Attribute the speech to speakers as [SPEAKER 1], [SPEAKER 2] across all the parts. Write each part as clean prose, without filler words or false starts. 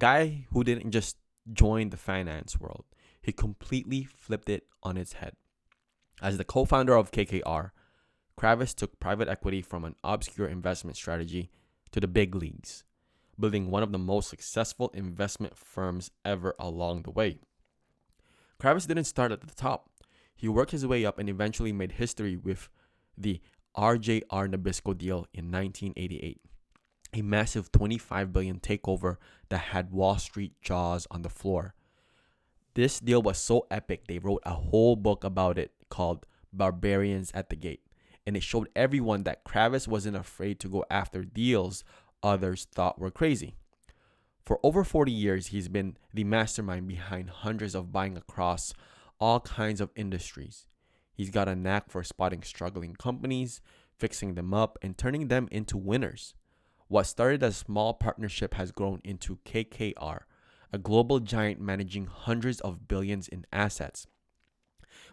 [SPEAKER 1] Guy who didn't just join the finance world, he completely flipped it on its head. As the co-founder of KKR, Kravis took private equity from an obscure investment strategy to the big leagues, building one of the most successful investment firms ever along the way. Kravis didn't start at the top. He worked his way up and eventually made history with the RJR Nabisco deal in 1988, a massive $25 billion takeover that had Wall Street jaws on the floor. This deal was so epic, they wrote a whole book about it called Barbarians at the Gate, and it showed everyone that Kravis wasn't afraid to go after deals others thought were crazy. For over 40 years, he's been the mastermind behind hundreds of buying across all kinds of industries. He's got a knack for spotting struggling companies, fixing them up, and turning them into winners. What started as a small partnership has grown into KKR, a global giant managing hundreds of billions in assets.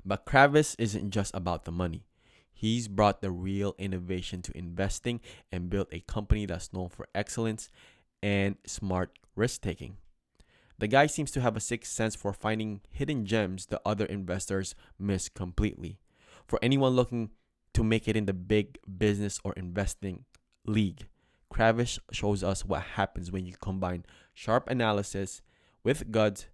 [SPEAKER 1] But Kravis isn't just about the money. He's brought the real innovation to investing and built a company that's known for excellence and smart risk taking. The guy seems to have a sixth sense for finding hidden gems that other investors miss completely. For anyone looking to make it in the big business or investing league, Kravis shows us what happens when you combine sharp analysis with guts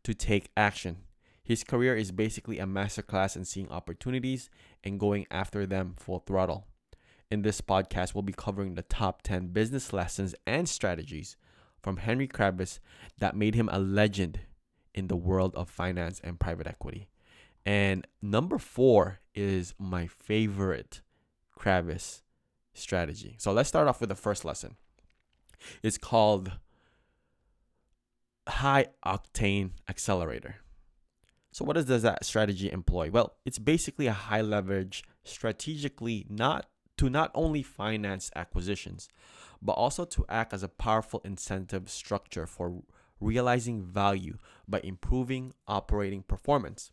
[SPEAKER 1] to take action. His career is basically a masterclass in seeing opportunities and going after them full throttle. In this podcast, we'll be covering the top 10 business lessons and strategies from Henry Kravis that made him a legend in the world of finance and private equity. And number 4 is my favorite Kravis strategy. So let's start off with the first lesson. It's called High Octane Accelerator. So what does that strategy employ? Well, it's basically a high leverage, strategically not only finance acquisitions, but also to act as a powerful incentive structure for realizing value by improving operating performance.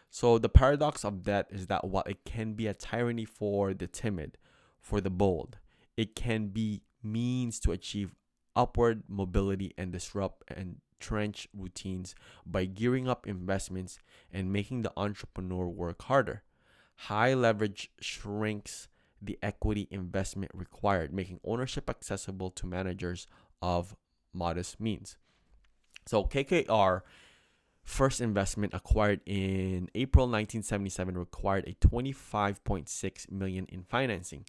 [SPEAKER 1] So the paradox of that is that while it can be a tyranny for the timid, for the bold, it can be means to achieve upward mobility and disrupt entrenched routines by gearing up investments and making the entrepreneur work harder. High leverage shrinks the equity investment required, making ownership accessible to managers of modest means. So KKR first investment acquired in April 1977 required a 25.6 million in financing.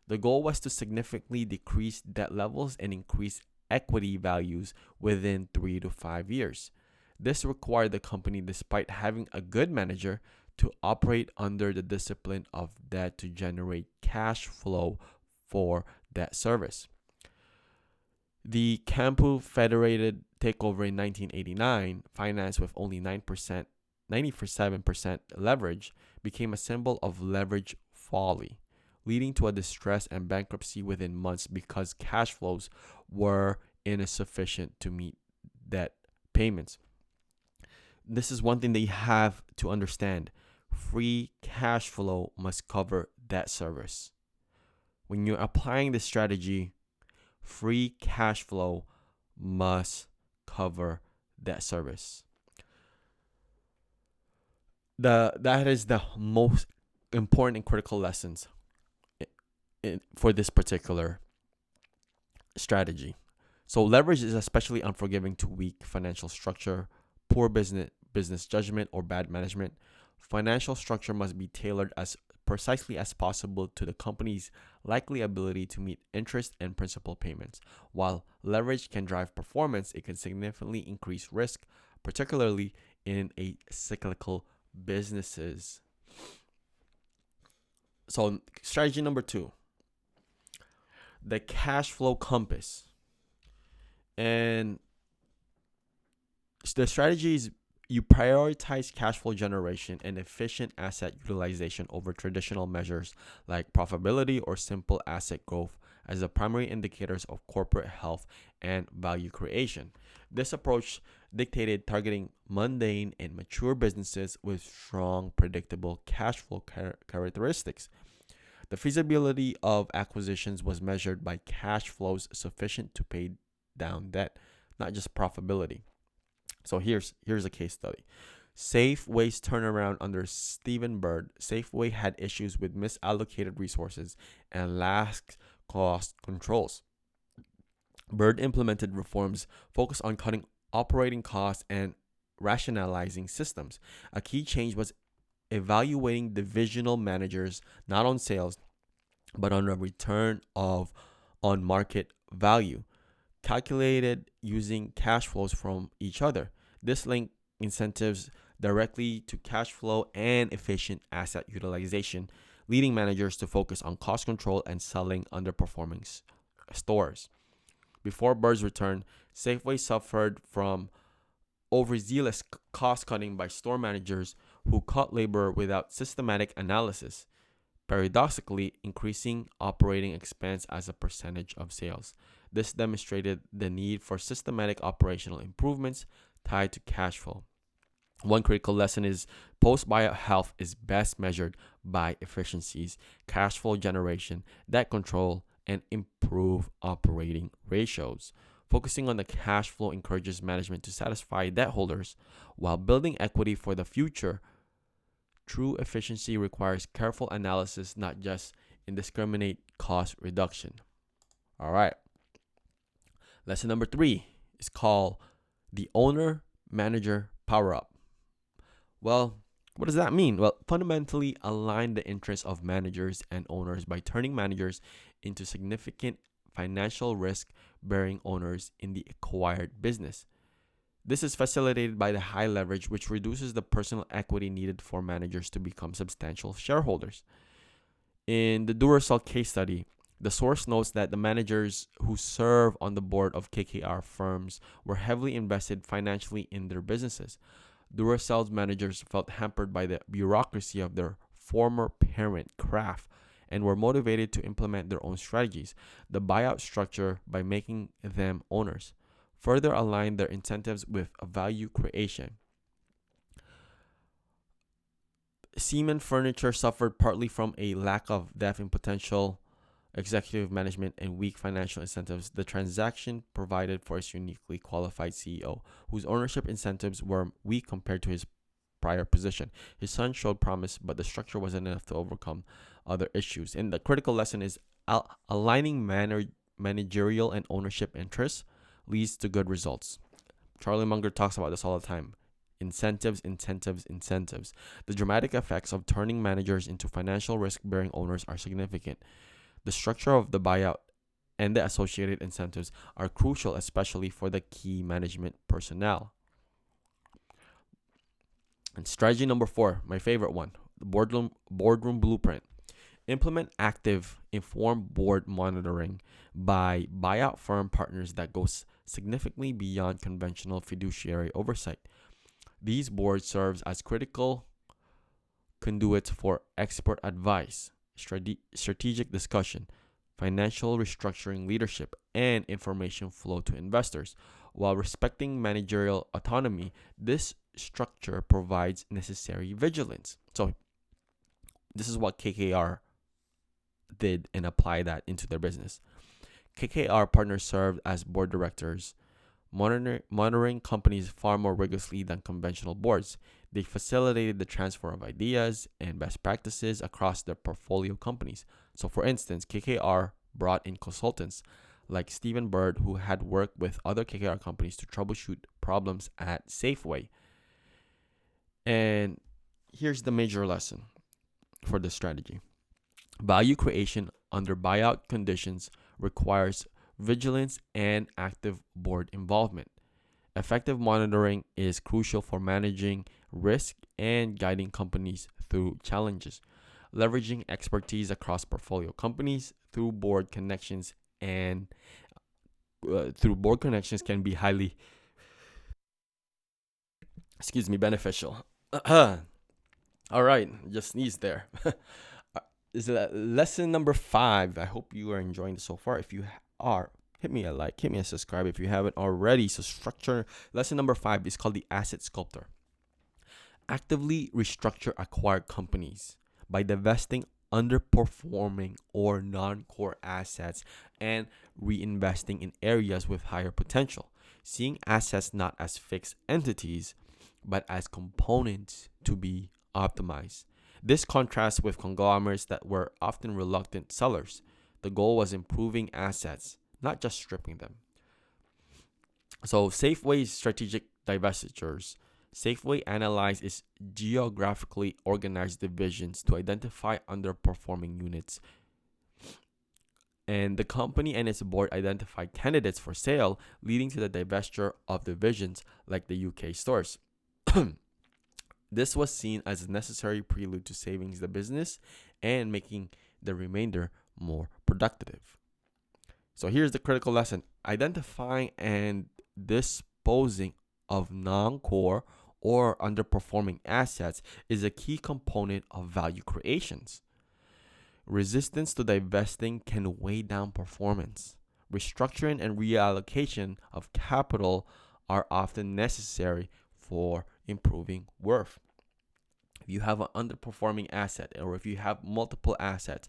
[SPEAKER 1] The goal was to significantly decrease debt levels and increase equity values within 3 to 5 years. This required the company, despite having a good manager, to operate under the discipline of debt to generate cash flow for debt service. The Campu Federated takeover in 1989, financed with only 97% leverage, became a symbol of leverage folly, leading to a distress and bankruptcy within months because cash flows were insufficient to meet debt payments. This is one thing that you have to understand. Free cash flow must cover debt service. When you're applying this strategy, free cash flow must cover debt service. That is the most important and critical lessons for this particular strategy. So leverage is especially unforgiving to weak financial structure, poor business judgment, or bad management. Financial structure must be tailored as precisely as possible to the company's likely ability to meet interest and principal payments. While leverage can drive performance, it can significantly increase risk, particularly in a cyclical businesses. So strategy number 2, the cash flow compass. And the strategy is you prioritize cash flow generation and efficient asset utilization over traditional measures like profitability or simple asset growth as the primary indicators of corporate health and value creation. This approach dictated targeting mundane and mature businesses with strong, predictable cash flow characteristics. The feasibility of acquisitions was measured by cash flows sufficient to pay down debt, not just profitability. So here's a case study. Safeway's turnaround under Stephen Bird. Safeway had issues with misallocated resources and lax cost controls. Bird implemented reforms focused on cutting operating costs and rationalizing systems. A key change was evaluating divisional managers not on sales but on a return of on market value, calculated using cash flows from each other. This linked incentives directly to cash flow and efficient asset utilization, leading managers to focus on cost control and selling underperforming stores. Before Bird's return, Safeway suffered from overzealous cost cutting by store managers who cut labor without systematic analysis, paradoxically increasing operating expense as a percentage of sales. This demonstrated the need for systematic operational improvements tied to cash flow. One critical lesson is post buyout health is best measured by efficiencies, cash flow generation, debt control, and improve operating ratios. Focusing on the cash flow encourages management to satisfy debt holders while building equity for the future. True efficiency requires careful analysis, not just indiscriminate cost reduction. All right. Lesson number 3 is called the owner manager power up. Well, what does that mean? Well, fundamentally align the interests of managers and owners by turning managers into significant financial risk bearing owners in the acquired business. This is facilitated by the high leverage, which reduces the personal equity needed for managers to become substantial shareholders. In the Duracell case study, the source notes that the managers who serve on the board of KKR firms were heavily invested financially in their businesses. Duracell's managers felt hampered by the bureaucracy of their former parent, Kraft, and were motivated to implement their own strategies. The buyout structure, by making them owners, further aligned their incentives with value creation. Siemens Furniture suffered partly from a lack of depth in potential executive management and weak financial incentives. The transaction provided for its uniquely qualified CEO, whose ownership incentives were weak compared to his prior position. His son showed promise, but the structure wasn't enough to overcome other issues. And the critical lesson is aligning managerial and ownership interests leads to good results. Charlie Munger talks about this all the time. Incentives, incentives, incentives. The dramatic effects of turning managers into financial risk-bearing owners are significant. The structure of the buyout and the associated incentives are crucial, especially for the key management personnel. And strategy number 4, my favorite one, the boardroom blueprint. Implement active, informed board monitoring by buyout firm partners that goes significantly beyond conventional fiduciary oversight. These boards serve as critical conduits for expert advice, strategic discussion, financial restructuring leadership, and information flow to investors. While respecting managerial autonomy, this structure provides necessary vigilance. So, this is what KKR did and apply that into their business. KKR partners served as board directors, monitoring companies far more rigorously than conventional boards. They facilitated the transfer of ideas and best practices across their portfolio companies. So, for instance, KKR brought in consultants like Stephen Bird, who had worked with other KKR companies to troubleshoot problems at Safeway. And here's the major lesson for this strategy. Value creation under buyout conditions requires vigilance and active board involvement. Effective monitoring is crucial for managing risk and guiding companies through challenges. Leveraging expertise across portfolio companies through board connections can be highly beneficial. All right, just sneeze there. Is lesson number 5. I hope you are enjoying this so far. If you are, hit me a like, hit me a subscribe if you haven't already. So structure, lesson number 5 is called the asset sculptor. Actively restructure acquired companies by divesting underperforming or non-core assets and reinvesting in areas with higher potential. seeing assets not as fixed entities, but as components to be optimized. This contrasts with conglomerates that were often reluctant sellers. The goal was improving assets, not just stripping them. So, Safeway's strategic divestitures. Safeway analyzed its geographically organized divisions to identify underperforming units, and the company and its board identified candidates for sale, leading to the divestiture of divisions like the UK stores. This was seen as a necessary prelude to saving the business and making the remainder more productive. So here's the critical lesson: identifying and disposing of non-core or underperforming assets is a key component of value creations. Resistance to divesting can weigh down performance. Restructuring and reallocation of capital are often necessary for improving worth. If you have an underperforming asset, or if you have multiple assets,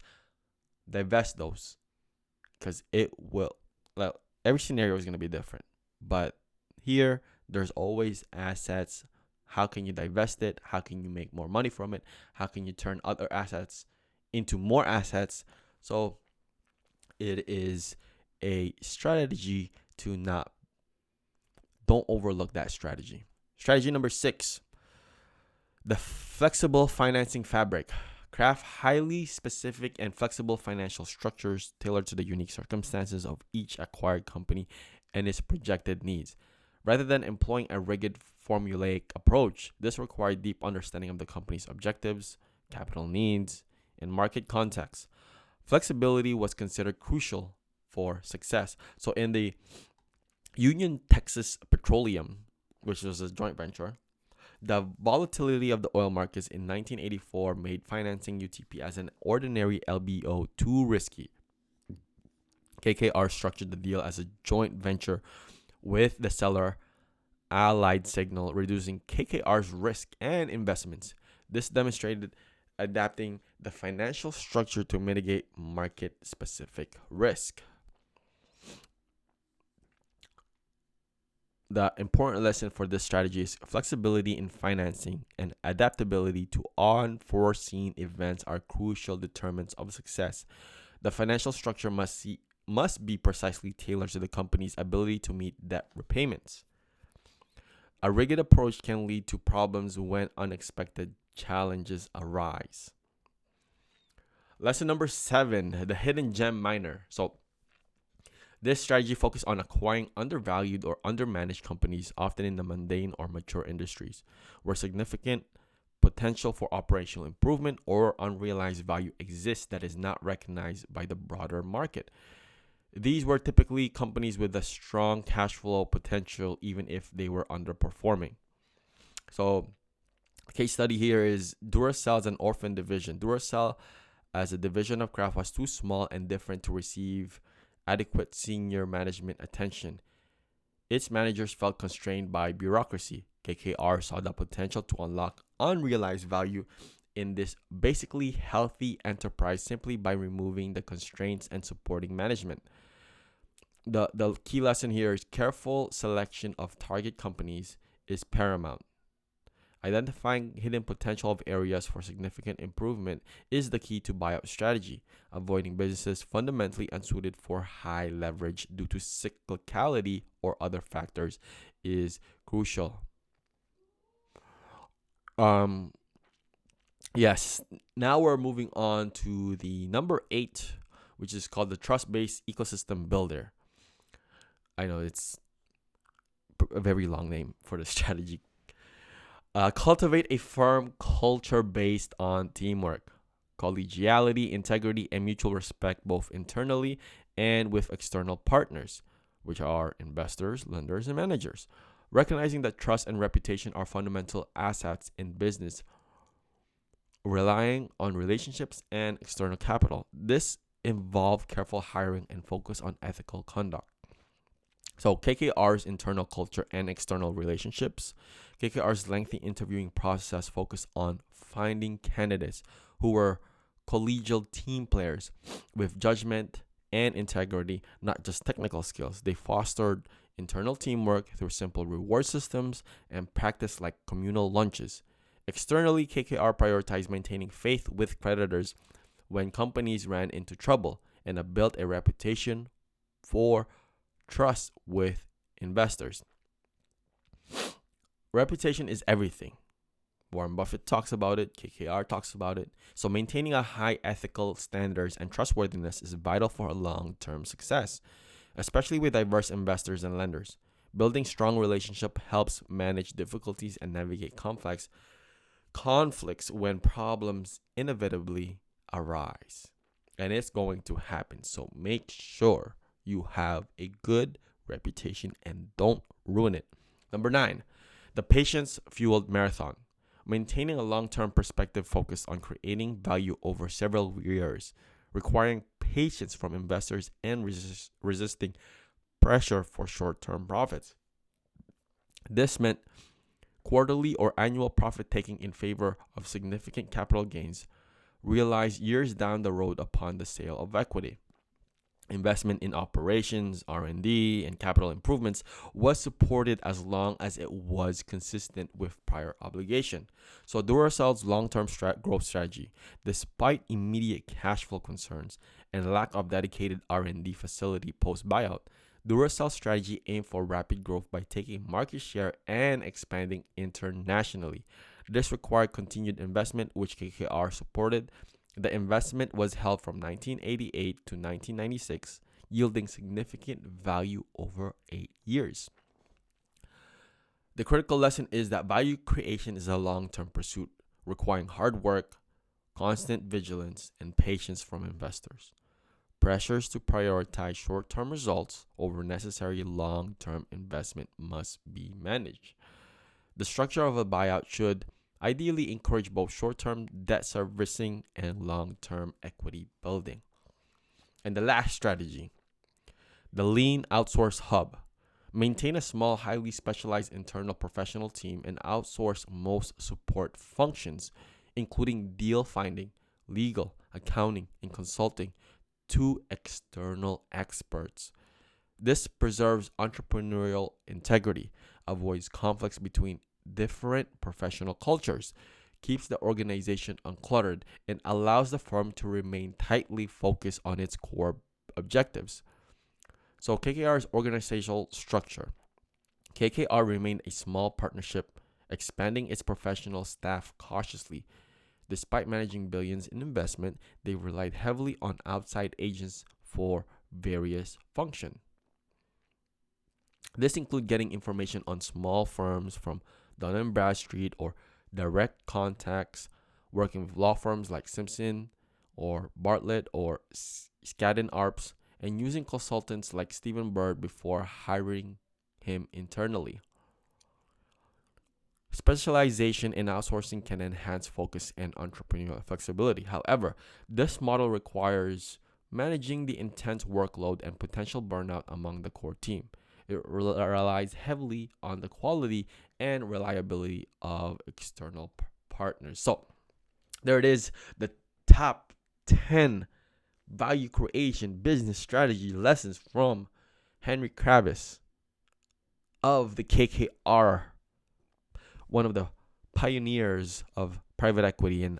[SPEAKER 1] divest those, because it will, well, every scenario is going to be different. But here, there's always assets. How can you divest it? How can you make more money from it? How can you turn other assets into more assets? So it is a strategy to don't overlook that strategy. Strategy number 6, the flexible financing fabric. Craft highly specific and flexible financial structures tailored to the unique circumstances of each acquired company and its projected needs. Rather than employing a rigid formulaic approach, this required deep understanding of the company's objectives, capital needs, and market context. Flexibility was considered crucial for success. So in the Union Texas Petroleum, which was a joint venture, the volatility of the oil markets in 1984 made financing UTP as an ordinary LBO too risky. KKR structured the deal as a joint venture with the seller, Allied Signal, reducing KKR's risk and investments. This demonstrated adapting the financial structure to mitigate market-specific risk. The important lesson for this strategy is flexibility in financing and adaptability to unforeseen events are crucial determinants of success. The financial structure must be precisely tailored to the company's ability to meet debt repayments. A rigid approach can lead to problems when unexpected challenges arise. Lesson number 7, the hidden gem miner. So this strategy focuses on acquiring undervalued or undermanaged companies, often in the mundane or mature industries, where significant potential for operational improvement or unrealized value exists that is not recognized by the broader market. These were typically companies with a strong cash flow potential, even if they were underperforming. So, a case study here is Duracell as an orphan division. Duracell as a division of Kraft was too small and different to receive adequate senior management attention. Its managers felt constrained by bureaucracy. KKR saw the potential to unlock unrealized value in this basically healthy enterprise simply by removing the constraints and supporting management. The key lesson here is careful selection of target companies is paramount. Identifying hidden potential of areas for significant improvement is the key to buyout strategy. Avoiding businesses fundamentally unsuited for high leverage due to cyclicality or other factors is crucial. Yes, now we're moving on to the number 8, which is called the trust-based ecosystem builder. I know it's a very long name for the strategy. Cultivate a firm culture based on teamwork, collegiality, integrity, and mutual respect both internally and with external partners, which are investors, lenders, and managers. Recognizing that trust and reputation are fundamental assets in business, relying on relationships and external capital. This involves careful hiring and focus on ethical conduct. So KKR's internal culture and external relationships. KKR's lengthy interviewing process focused on finding candidates who were collegial team players with judgment and integrity, not just technical skills. They fostered internal teamwork through simple reward systems, and practice like communal lunches. Externally, KKR prioritized maintaining faith with creditors when companies ran into trouble and built a reputation for trust with investors. Reputation is everything. Warren Buffett talks about it, KKR talks about it. So maintaining a high ethical standards and trustworthiness is vital for long-term success, especially with diverse investors and lenders. Building strong relationship helps manage difficulties and navigate complex conflicts when problems inevitably arise. And it's going to happen. So make sure you have a good reputation and don't ruin it. Number 9, the patience-fueled marathon. Maintaining a long-term perspective focused on creating value over several years, requiring patience from investors and resisting pressure for short-term profits. This meant quarterly or annual profit taking in favor of significant capital gains realized years down the road upon the sale of equity. Investment in operations, R&D, and capital improvements was supported as long as it was consistent with prior obligation. So Duracell's long-term growth strategy, despite immediate cash flow concerns and lack of dedicated R&D facility post-buyout, Duracell's strategy aimed for rapid growth by taking market share and expanding internationally. This required continued investment, which KKR supported. The investment was held from 1988 to 1996, yielding significant value over 8 years. The critical lesson is that value creation is a long-term pursuit, requiring hard work, constant vigilance, and patience from investors. Pressures to prioritize short-term results over necessary long-term investment must be managed. The structure of a buyout should ideally encourage both short-term debt servicing and long-term equity building. And the last strategy, the lean outsource hub. Maintain a small, highly specialized internal professional team and outsource most support functions, including deal finding, legal, accounting, and consulting, to external experts. This preserves entrepreneurial integrity, avoids conflicts between different professional cultures, keeps the organization uncluttered, and allows the firm to remain tightly focused on its core objectives. So KKR's organizational structure. KKR remained a small partnership, expanding its professional staff cautiously. Despite managing billions in investment, they relied heavily on outside agents for various functions. This includes getting information on small firms from Dun & Bradstreet or direct contacts, working with law firms like Simpson or Bartlett or Skadden Arps, and using consultants like Stephen Bird before hiring him internally. Specialization in outsourcing can enhance focus and entrepreneurial flexibility. However, this model requires managing the intense workload and potential burnout among the core team. It relies heavily on the quality and reliability of external partners. So, there it is, the top 10 value creation business strategy lessons from Henry Kravis of the KKR, one of the pioneers of private equity. And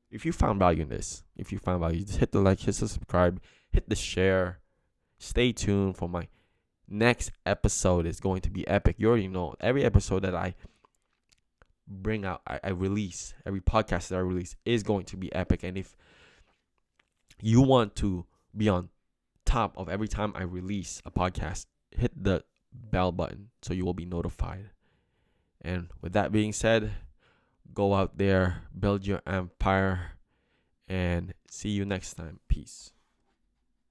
[SPEAKER 1] if you found value in this, just hit the like, hit the subscribe, hit the share. Stay tuned for my next episode. Is going to be epic. You already know every episode that I bring out, I release, every podcast that I release is going to be epic. And if you want to be on top of every time I release a podcast, hit the bell button so you will be notified. And with that being said, go out there, build your empire, and see you next time. Peace.